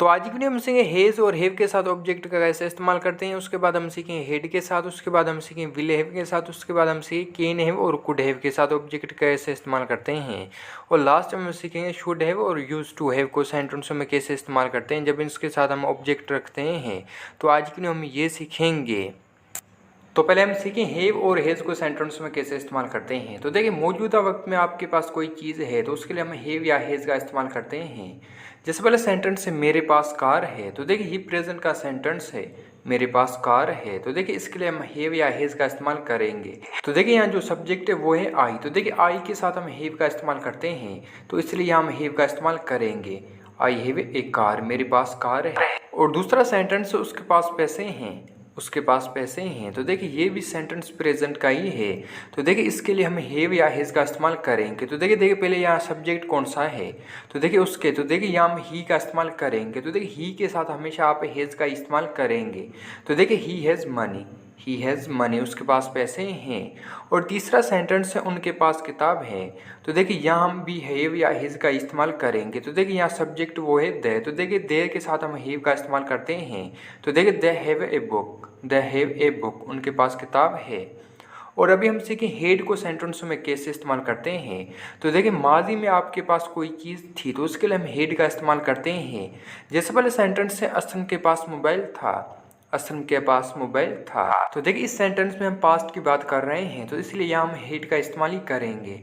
तो आज की वीडियो हम सीखेंगे हेज और हैव के साथ ऑब्जेक्ट का कैसे इस्तेमाल करते हैं। उसके बाद हम सीखेंगे हेड के साथ, उसके बाद हम सीखेंगे विल हैव के साथ, उसके बाद हम सीखेंगे कैन हैव और कुड हैव के साथ ऑब्जेक्ट का कैसे इस्तेमाल करते हैं। और लास्ट में हम सीखेंगे शुड हैव और यूज टू हैव को सेंटेंसों में कैसे इस्तेमाल करते हैं जब इसके साथ हम ऑब्जेक्ट रखते हैं। तो आज की वीडियो हम ये सीखेंगे। तो पहले हम सीखें हैव और हैज़ को सेंटेंस में कैसे इस्तेमाल करते हैं। तो देखिए, मौजूदा वक्त में आपके पास कोई चीज़ है तो उसके लिए हम हैव या हैज़ का इस्तेमाल करते हैं। जैसे पहले सेंटेंस है मेरे पास कार है, तो देखिए ये प्रेजेंट का सेंटेंस है, मेरे पास कार है। तो देखिए इसके लिए हम हैव या हैज़ का इस्तेमाल करेंगे। तो देखिए यहाँ जो सब्जेक्ट है वो है आई, तो देखिए आई के साथ हम हैव का इस्तेमाल करते हैं, तो इसलिए यहाँ हम हैव का इस्तेमाल करेंगे। आई हैव ए कार, मेरे पास कार है। और दूसरा सेंटेंस है उसके पास पैसे हैं, उसके पास पैसे हैं। तो देखिए ये भी सेंटेंस प्रेजेंट का ही है। तो देखिए इसके लिए हम हैव या हैज़ का इस्तेमाल करेंगे। तो देखिए पहले यहाँ सब्जेक्ट कौन सा है, तो देखिए उसके, तो देखिए यहाँ हम ही का इस्तेमाल करेंगे। तो देखिए ही के साथ हमेशा आप हैज़ का इस्तेमाल करेंगे। तो देखिए he has money, he has money, उसके पास पैसे हैं। और तीसरा सेंटेंस है उनके पास किताब है। तो देखिए यहाँ हम भी हैव या हैज़ का इस्तेमाल करेंगे। तो देखिए यहाँ सब्जेक्ट वो है दे, तो देखिए दे के साथ हम हैव का इस्तेमाल करते हैं। तो देखिए they have a book, they have a book, उनके पास किताब है। और अभी हम सीखें हेड को सेंटेंसों में कैसे इस्तेमाल करते हैं। तो देखिए माजी में आपके पास कोई चीज़ थी तो उसके लिए हम हेड का इस्तेमाल करते हैं। जैसे पहले सेंटेंस है असलम के पास मोबाइल था, असलम के पास मोबाइल था। तो देखिए इस सेंटेंस में हम पास्ट की बात कर रहे हैं, तो इसलिए यहाँ हम हेड का इस्तेमाल ही करेंगे।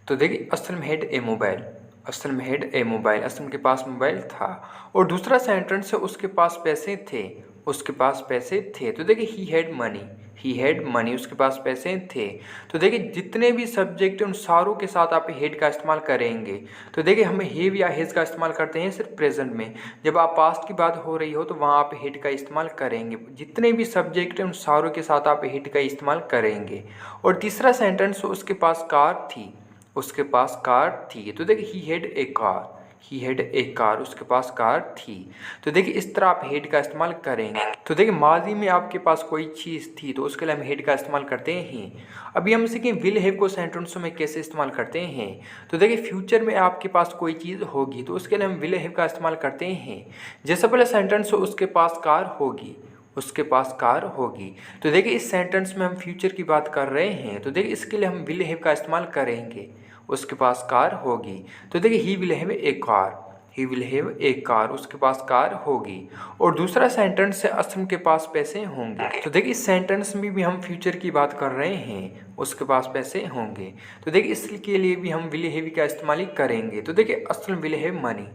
तो देखिए Aslam had a mobile, Aslam had a mobile, Aslam के पास मोबाइल था। और दूसरा सेंटेंस है उसके पास पैसे थे, उसके पास पैसे थे। तो देखिए he had money, he had money, उसके पास पैसे थे। तो देखिए जितने भी सब्जेक्ट हैं उन सारों के साथ आप हेड का इस्तेमाल करेंगे। तो देखिए हमें हैव या हैज़ का इस्तेमाल करते हैं सिर्फ प्रेजेंट में। जब आप पास्ट की बात हो रही हो तो वहाँ आप हेड का इस्तेमाल करेंगे। जितने भी सब्जेक्ट हैं उन सारों के साथ आप हेड का इस्तेमाल करेंगे। और तीसरा सेंटेंस उसके पास कार थी, उसके पास कार थी। तो देखिए he had a car, he had a car, उसके पास कार थी। तो देखिए इस तरह आप हेड का इस्तेमाल करेंगे। तो देखिए माजी में आपके पास कोई चीज़ थी तो उसके लिए हम हेड का इस्तेमाल करते हैं। अभी हम सीखें विल हैव को सेंटेंसों में कैसे इस्तेमाल करते हैं। तो देखिए फ्यूचर में आपके पास कोई चीज़ होगी तो उसके लिए हम विल हैव का इस्तेमाल करते हैं। जैसे पहले सेंटेंस हो उसके पास कार होगी, उसके पास कार होगी। तो देखिए इस सेंटेंस में हम फ्यूचर की बात कर रहे हैं, तो देखिए इसके लिए हम विल हैव का इस्तेमाल करेंगे। उसके पास कार होगी। तो देखिए he will have a car, he will have a car, उसके पास कार होगी। और दूसरा सेंटेंस है असलम के पास पैसे होंगे। तो देखिए इस सेंटेंस में भी हम फ्यूचर की बात कर रहे हैं, उसके पास पैसे होंगे। तो देखिए इसके लिए भी हम विल हैव का इस्तेमाल ही करेंगे। तो देखिए Aslam will have money,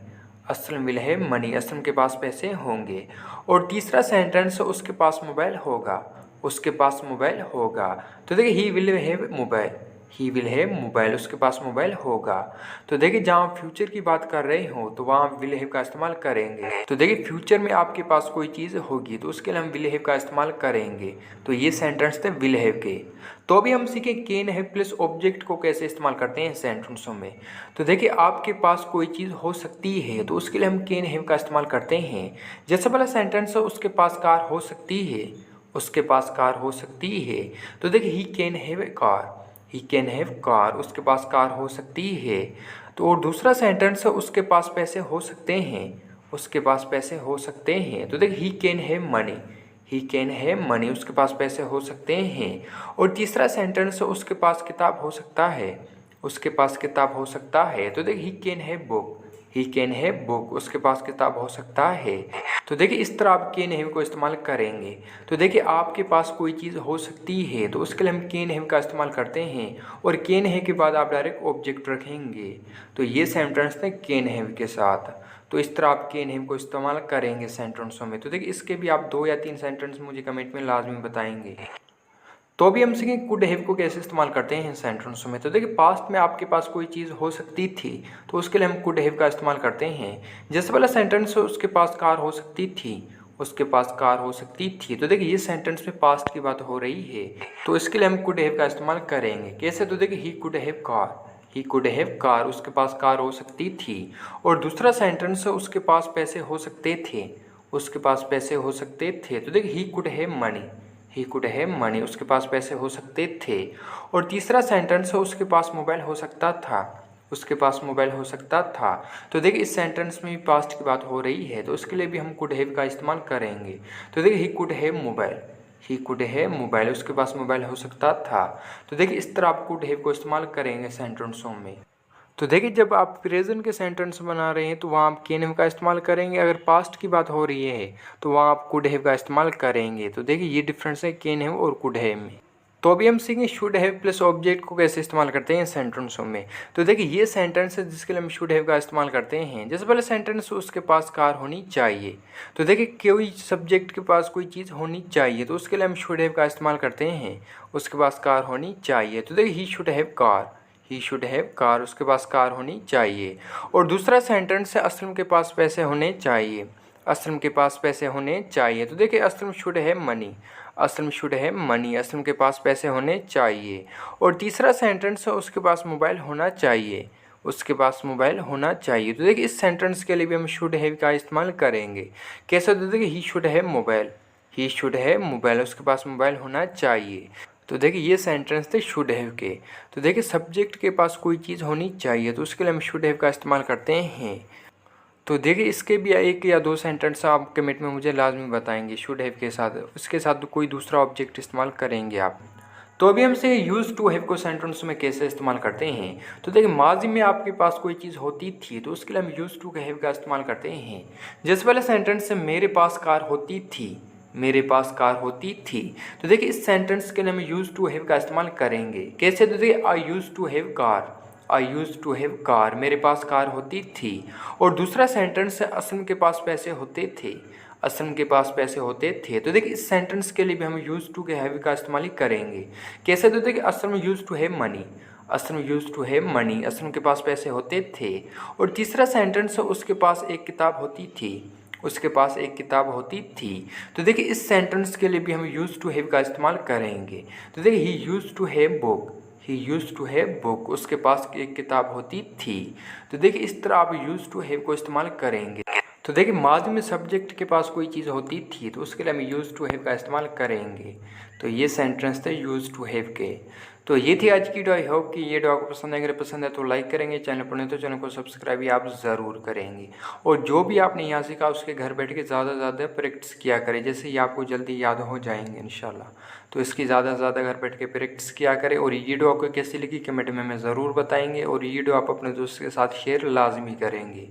Aslam will have money, Aslam के पास पैसे होंगे। और तीसरा सेंटेंस है उसके पास मोबाइल होगा, उसके पास मोबाइल होगा। तो देखिए he will have mobile, he will have mobile, उसके पास मोबाइल होगा। तो देखिए जहाँ फ्यूचर की बात कर रहे हो तो वहाँ विल हैव का इस्तेमाल करेंगे। तो देखिए फ्यूचर में आपके पास कोई चीज़ होगी तो उसके लिए हम विल हैव का इस्तेमाल करेंगे। तो ये सेंटेंस थे विल हैव के। तो अभी हम सीखें कैन हैव प्लस ऑब्जेक्ट को कैसे इस्तेमाल करते हैं सेंटेंसों में। तो देखिए आपके पास कोई चीज़ हो सकती है तो उसके लिए हम कैन हैव का इस्तेमाल करते हैं। जैसे पहला सेंटेंस है उसके पास कार हो सकती है, उसके पास कार हो सकती है। तो देखिए he can have a car, he can have car, उसके पास कार हो सकती है। तो और दूसरा सेंटेंस है उसके पास पैसे हो सकते हैं, उसके पास पैसे हो सकते हैं। तो देखिए he can have money, he can have money, उसके पास पैसे हो सकते हैं। और तीसरा सेंटेंस है उसके पास किताब हो सकता है, उसके पास किताब हो सकता है। तो देखिए he can have book, he can have book, उसके पास किताब हो सकता है। तो देखिए इस तरह आप कैन हैव को इस्तेमाल करेंगे। तो देखिए आपके पास कोई चीज़ हो सकती है तो उसके लिए हम कैन हैव का इस्तेमाल करते हैं। और कैन हैव के बाद आप डायरेक्ट ऑब्जेक्ट रखेंगे। तो ये सेंटेंस थे कैन हैव के साथ। तो इस तरह आप कैन हैव को इस्तेमाल करेंगे सेंटेंसों में। तो देखिए इसके भी आप 2 या 3 सेंटेंस मुझे कमेंट में लाजमी बताएंगे। तो अभी हम सीखेंगे कुड हैव को कैसे इस्तेमाल करते हैं सेंटेंसों में। तो देखिए पास्ट में आपके पास कोई चीज़ हो सकती थी तो उसके लिए हम कुड हैव का इस्तेमाल करते हैं। जैसे वाला सेंटेंस है उसके पास कार हो सकती थी, उसके पास कार हो सकती थी। तो देखिए ये सेंटेंस में पास्ट की बात हो रही है तो इसके लिए हम कुड हैव का इस्तेमाल करेंगे। कैसे, तो देखिए he could have car, he could have car, उसके पास कार हो सकती थी। और दूसरा सेंटेंस है उसके पास पैसे हो सकते थे, उसके पास पैसे हो सकते थे। तो देखिए he could have money, he could have money, उसके पास पैसे हो सकते थे। और तीसरा सेंटेंस है उसके पास मोबाइल हो सकता था, उसके पास मोबाइल हो सकता था। तो देखिए इस सेंटेंस में भी पास्ट की बात हो रही है, तो उसके लिए भी हम कुड हैव का इस्तेमाल करेंगे। तो देखिए he could have mobile, he could have mobile, उसके पास मोबाइल हो सकता था। तो देखिए इस तरह आप कुड हैव को इस्तेमाल करेंगे सेंटेंसों में। तो देखिए जब आप प्रेजेंट के सेंटेंस बना रहे हैं तो वहाँ आप कैन हैव का इस्तेमाल करेंगे। अगर पास्ट की बात हो रही है तो वहाँ आप कुड हैव का इस्तेमाल करेंगे। तो देखिए ये डिफरेंस है कैन हैव और कुड हैव में। तो अभी हम सीखेंगे शुड हैव प्लस ऑब्जेक्ट को कैसे इस्तेमाल करते हैं सेंटेंसों में। तो देखिए ये सेंटेंस है जिसके लिए हम शुड हैव का इस्तेमाल करते हैं। जैसे पहले सेंटेंस उसके पास कार होनी चाहिए, तो देखिए कोई सब्जेक्ट के पास कोई चीज़ होनी चाहिए तो उसके लिए हम शुड हैव का इस्तेमाल करते हैं। उसके पास कार होनी चाहिए, तो देखिए he should have car, he should have car, उसके पास कार होनी चाहिए। और दूसरा सेंटेंस है असलम के पास पैसे होने चाहिए, असलम के पास पैसे होने चाहिए। तो देखिए Aslam should have money, Aslam should have money, Aslam के पास पैसे होने चाहिए। और तीसरा सेंटेंस है उसके पास मोबाइल होना चाहिए, उसके पास मोबाइल होना चाहिए। तो देखिए इस सेंटेंस के लिए भी हम शुड हैव का इस्तेमाल करेंगे। कैसे? तो देखिए he should have mobile, he should have mobile, उसके पास मोबाइल होना चाहिए। तो देखिए ये सेंटेंस थे शुड हैव के। तो देखिए सब्जेक्ट के पास कोई चीज़ होनी चाहिए तो उसके लिए हम शुड हैव का इस्तेमाल करते हैं। तो देखिए इसके भी एक या दो सेंटेंस आप कमेंट में मुझे लाजमी बताएंगे शुड हैव के साथ, उसके साथ कोई दूसरा ऑब्जेक्ट इस्तेमाल करेंगे आप। तो अभी हमसे यूज़ टू हैव को सेंटेंस में कैसे इस्तेमाल करते हैं। तो देखिए माजी में आपके पास कोई चीज़ होती थी तो उसके लिए हम यूज़ टू हैव का इस्तेमाल करते हैं। जैसे वाले सेंटेंस से मेरे पास कार होती थी, मेरे पास कार होती थी। तो देखिए इस सेंटेंस के लिए हम यूज़ टू हैव का इस्तेमाल करेंगे। कैसे? तो देखिए I used to have car, I used to have car, मेरे पास कार होती थी। और दूसरा सेंटेंस है असलम के पास पैसे होते थे, असलम के पास पैसे होते थे। तो देखिए इस सेंटेंस के लिए भी हम यूज़ टू के हैव का इस्तेमाल ही करेंगे। कैसे? तो देखिए Aslam use to have money, Aslam use to have money, Aslam के पास पैसे होते थे। और तीसरा सेंटेंस है उसके पास एक किताब होती थी, उसके पास एक किताब होती थी। तो देखिए इस सेंटेंस के लिए भी हम यूज़ टू हैव का इस्तेमाल करेंगे। तो देखिए he used to have book, he used to have book, उसके पास एक किताब होती थी। तो देखिए इस तरह आप यूज़ टू हैव को इस्तेमाल करेंगे। तो देखिए माजी में सब्जेक्ट के पास कोई चीज़ होती थी तो उसके लिए हम यूज़ टू हैव का इस्तेमाल करेंगे। तो ये सेंटेंस थे यूज़ टू हैव के। तो ये थी आज की वीडियो। आई होप कि ये वीडियो आपको पसंद है। अगर पसंद है तो लाइक करेंगे, चैनल पर नहीं तो चैनल को सब्सक्राइब भी आप ज़रूर करेंगे। और जो भी आपने यहाँ सीखा उसके घर बैठ के ज़्यादा से ज़्यादा प्रैक्टिस किया करें, जैसे ये आपको जल्दी याद हो जाएंगे इंशाल्लाह। तो इसकी ज़्यादा से ज़्यादा घर बैठ के प्रैक्टिस किया करें। और ये वीडियो आपको कैसी लगी कमेंट में हमें ज़रूर बताएंगे। और ये वीडियो आप अपने दोस्त के साथ शेयर लाजमी करेंगे।